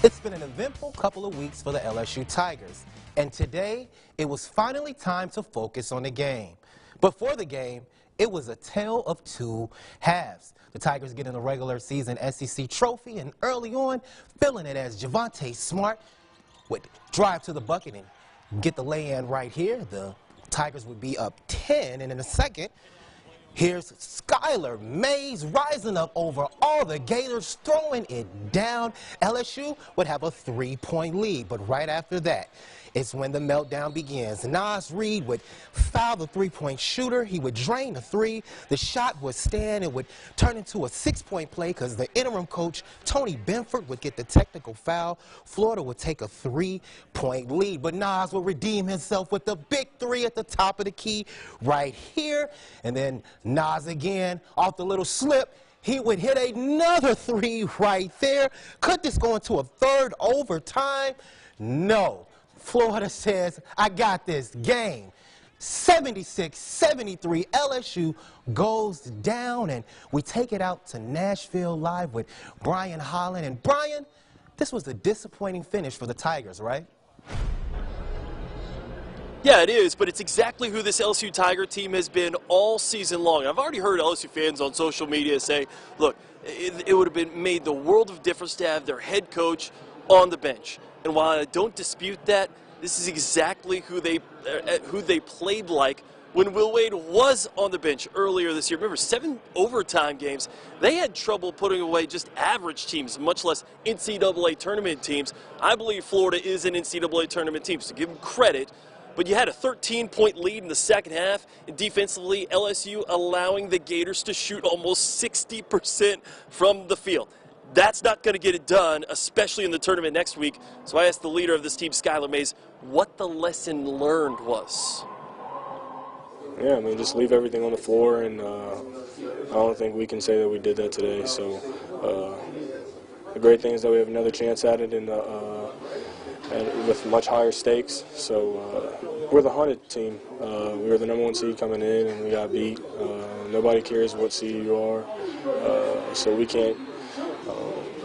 It's been an eventful couple of weeks for the LSU Tigers, and today it was finally time to focus on the game. Before the game, it was a tale of two halves. The Tigers getting a regular season SEC trophy, and early on, feeling it as Javonte Smart would drive to the bucket and get the lay-in right here. The Tigers would be up 10, and in a second, here's Skylar Mays rising up over all the Gators, throwing it down. LSU would have a 3-point lead, but right after that, it's when the meltdown begins. Nas Reed would foul the three-point shooter. He would drain the three. The shot would stand and would turn into a 6-point play because the interim coach, Tony Benford, would get the technical foul. Florida would take a 3-point lead, but Nas would redeem himself with the big three at the top of the key right here. And then Nas again off the little slip. He would hit another three right there. Could this go into a third overtime? No. Florida says, I got this. Game 76-73. LSU goes down, and we take it out to Nashville Live with Brian Holland. And Brian, this was a disappointing finish for the Tigers, right? Yeah, it is, but it's exactly who this LSU Tiger team has been all season long. I've already heard LSU fans on social media say, look, it would have been made the world of difference to have their head coach on the bench. And while I don't dispute that, this is exactly who they played like when Will Wade was on the bench earlier this year. Remember, 7 overtime games. They had trouble putting away just average teams, much less NCAA tournament teams. I believe Florida is an NCAA tournament team, so give them credit. But you had a 13-point lead in the second half, and defensively, LSU allowing the Gators to shoot almost 60% from the field. That's not going to get it done, especially in the tournament next week. So I asked the leader of this team, Skylar Mays, what the lesson learned was. Yeah, I mean, just leave everything on the floor, and I don't think we can say that we did that today. So the great thing is that we have another chance at it, and with much higher stakes. So we're the hunted team. We were the #1 seed coming in, and we got beat. Nobody cares what seed you are, so we can't.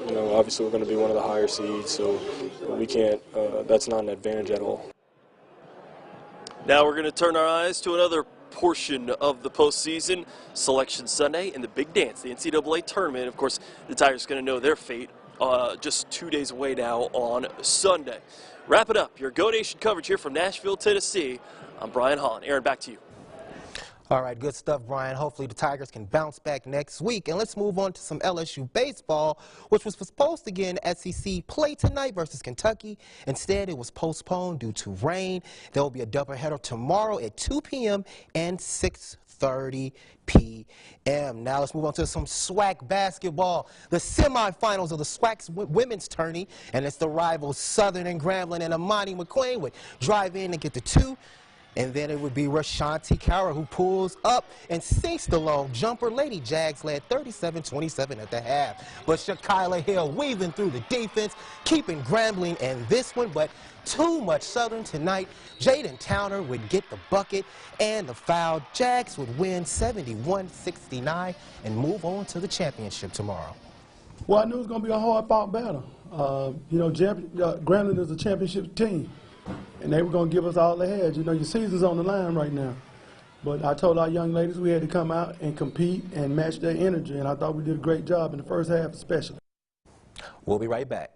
You know, obviously we're going to be one of the higher seeds, so we can't. That's not an advantage at all. Now we're going to turn our eyes to another portion of the postseason, Selection Sunday, and the big dance, the NCAA tournament. Of course, the Tigers are going to know their fate just 2 days away now on Sunday. Wrap it up. Your Go Nation coverage here from Nashville, Tennessee. I'm Brian Holland. Aaron, back to you. All right, good stuff, Brian. Hopefully the Tigers can bounce back next week. And let's move on to some LSU baseball, which was supposed to get an SEC play tonight versus Kentucky. Instead, it was postponed due to rain. There will be a doubleheader tomorrow at 2 p.m. and 6:30 p.m. Now let's move on to some SWAC basketball. The semifinals of the SWAC women's tourney, and it's the rivals Southern and Grambling, and Amani McQueen would drive in and get the 2. And then it would be Rashanti Kara who pulls up and sinks the long jumper. Lady Jags led 37-27 at the half. But Shakila Hill weaving through the defense, keeping Grambling in this one, but too much Southern tonight. Jaden Towner would get the bucket and the foul. Jags would win 71-69 and move on to the championship tomorrow. Well, I knew it was going to be a hard-fought battle. You know, Grambling is a championship team. And they were going to give us all they had. You know, your season's on the line right now. But I told our young ladies we had to come out and compete and match their energy, and I thought we did a great job in the first half especially. We'll be right back.